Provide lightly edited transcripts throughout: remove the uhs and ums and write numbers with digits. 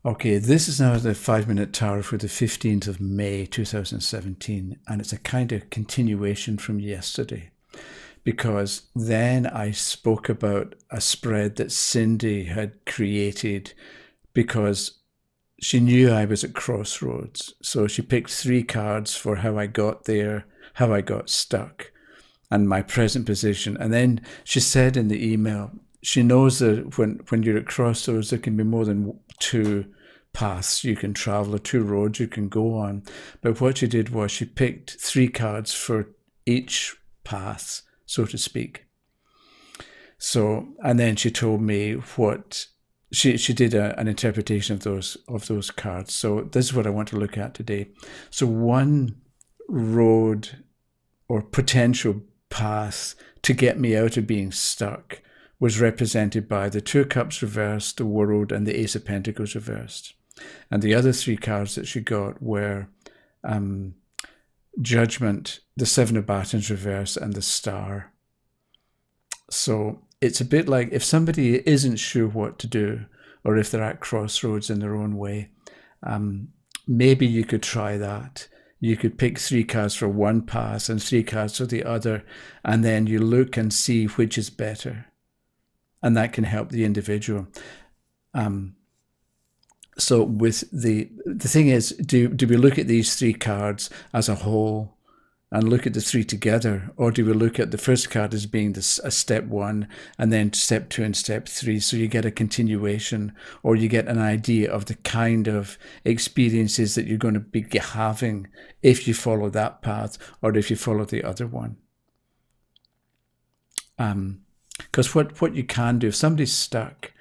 Okay, this is now the 5 Minute Tarot for the 15th of May 2017, and it's a kind of continuation from yesterday because then I spoke about a spread that Cindy had created because she knew I was at crossroads. So she picked 3 cards for how I got there, how I got stuck, and my present position. And then she said in the email, she knows that when you're at crossroads, there can be more than 2 paths you can travel or 2 roads you can go on. But what she did was she picked 3 cards for each path, so to speak. So, and then she told me what she did an interpretation of those cards. So this is what I want to look at today. So one road or potential path to get me out of being stuck was represented by the 2 of Cups reversed, the World, and the Ace of Pentacles reversed. And the other 3 cards that she got were Judgment, the 7 of Batons reversed, and the Star. So it's a bit like if somebody isn't sure what to do, or if they're at crossroads in their own way, maybe you could try that. You could pick 3 cards for one path and 3 cards for the other, and then you look and see which is better. And that can help the individual. So with the thing is, do we look at these 3 cards as a whole and look at the 3 together, or do we look at the first card as being a step 1 and then step 2 and step 3, so you get a continuation, or you get an idea of the kind of experiences that you're going to be having if you follow that path or if you follow the other one. Because what you can do, if somebody's stuck,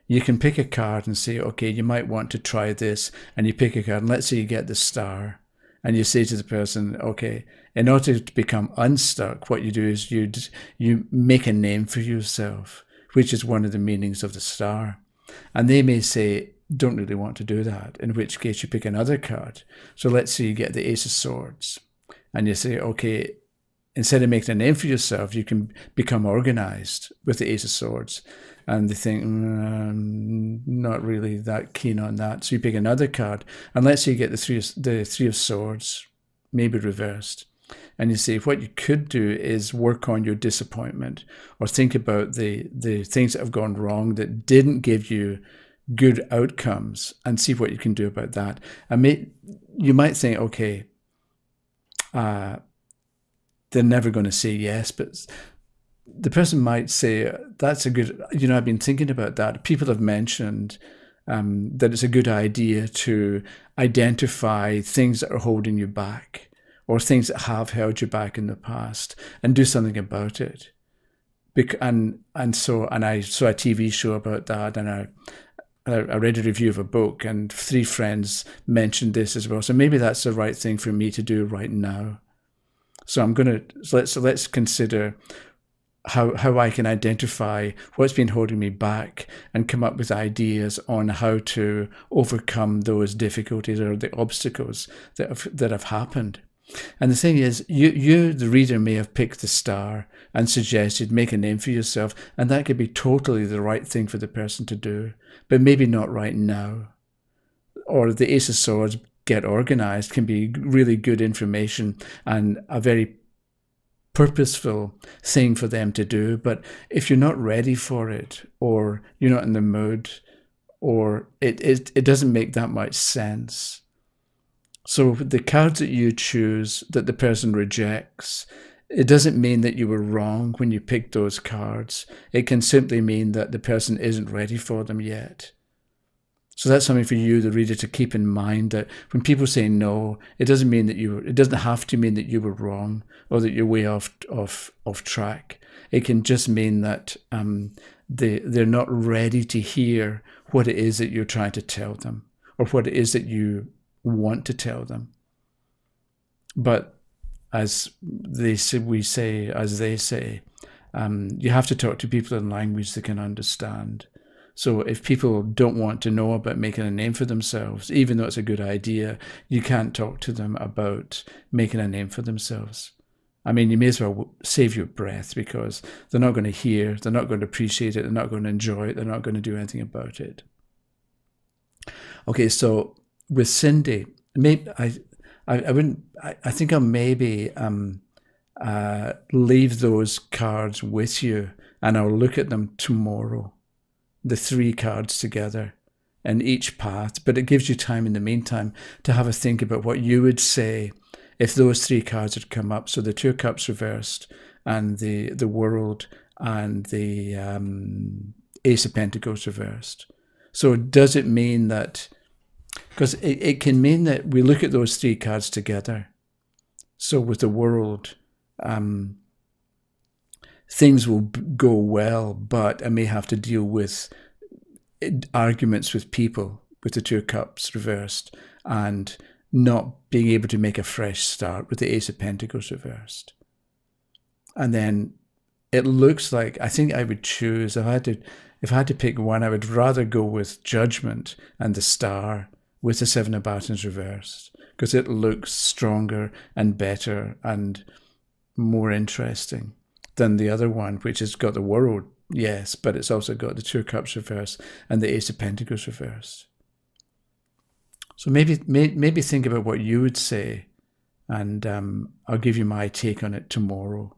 you can pick a card and say, okay, you might want to try this, and you pick a card, and let's say you get the Star, and you say to the person, okay, in order to become unstuck, what you do is you make a name for yourself, which is one of the meanings of the Star. And they may say, don't really want to do that, in which case you pick another card. So let's say you get the Ace of Swords, and you say, okay, instead of making a name for yourself, you can become organized with the Ace of Swords. And they think, not really that keen on that. So you pick another card, and let's say you get the three of Swords, maybe reversed. And you say, what you could do is work on your disappointment, or think about the things that have gone wrong that didn't give you good outcomes, and see what you can do about that. And you might think, okay, they're never going to say yes, but the person might say, that's a good, I've been thinking about that. People have mentioned that it's a good idea to identify things that are holding you back, or things that have held you back in the past, and do something about it. And so I saw a TV show about that, and I read a review of a book, and 3 friends mentioned this as well. So maybe that's the right thing for me to do right now. So let's consider how I can identify what's been holding me back and come up with ideas on how to overcome those difficulties or the obstacles that have happened. And the thing is, you, the reader, may have picked the Star and suggested make a name for yourself, and that could be totally the right thing for the person to do, but maybe not right now. Or the Ace of Swords, get organized, can be really good information and a very purposeful thing for them to do. But if you're not ready for it, or you're not in the mood, or it doesn't make that much sense. So the cards that you choose that the person rejects, it doesn't mean that you were wrong when you picked those cards. It can simply mean that the person isn't ready for them yet. So that's something for you, the reader, to keep in mind, that when people say no, it doesn't mean that it doesn't have to mean that you were wrong or that you're way off track. It can just mean that they're not ready to hear what it is that you're trying to tell them, or what it is that you want to tell them. But as they say, you have to talk to people in language they can understand. So if people don't want to know about making a name for themselves, even though it's a good idea, you can't talk to them about making a name for themselves. I mean, you may as well save your breath, because they're not going to hear, they're not going to appreciate it, they're not going to enjoy it, they're not going to do anything about it. Okay, so with Cindy, maybe I wouldn't. I think I'll maybe leave those cards with you, and I'll look at them tomorrow. The 3 cards together, and each path. But it gives you time in the meantime to have a think about what you would say if those 3 cards had come up. So the 2 of Cups reversed, and the World, and the Ace of Pentacles reversed. So does it mean that, because it can mean that we look at those 3 cards together. So with the World, things will go well, but I may have to deal with arguments with people with the 2 of Cups reversed, and not being able to make a fresh start with the Ace of Pentacles reversed. And then it looks like, I think I would choose, if I had to pick one, I would rather go with Judgment and the Star with the 7 of Batons reversed, because it looks stronger and better and more interesting than the other one, which has got the World, yes, but it's also got the 2 of Cups reversed and the Ace of Pentacles reversed. So maybe think about what you would say, and I'll give you my take on it tomorrow,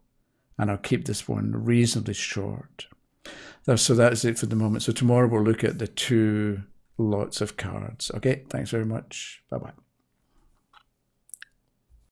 and I'll keep this one reasonably short. So that's it for the moment. So tomorrow we'll look at the 2 lots of cards. Okay, thanks very much. Bye-bye.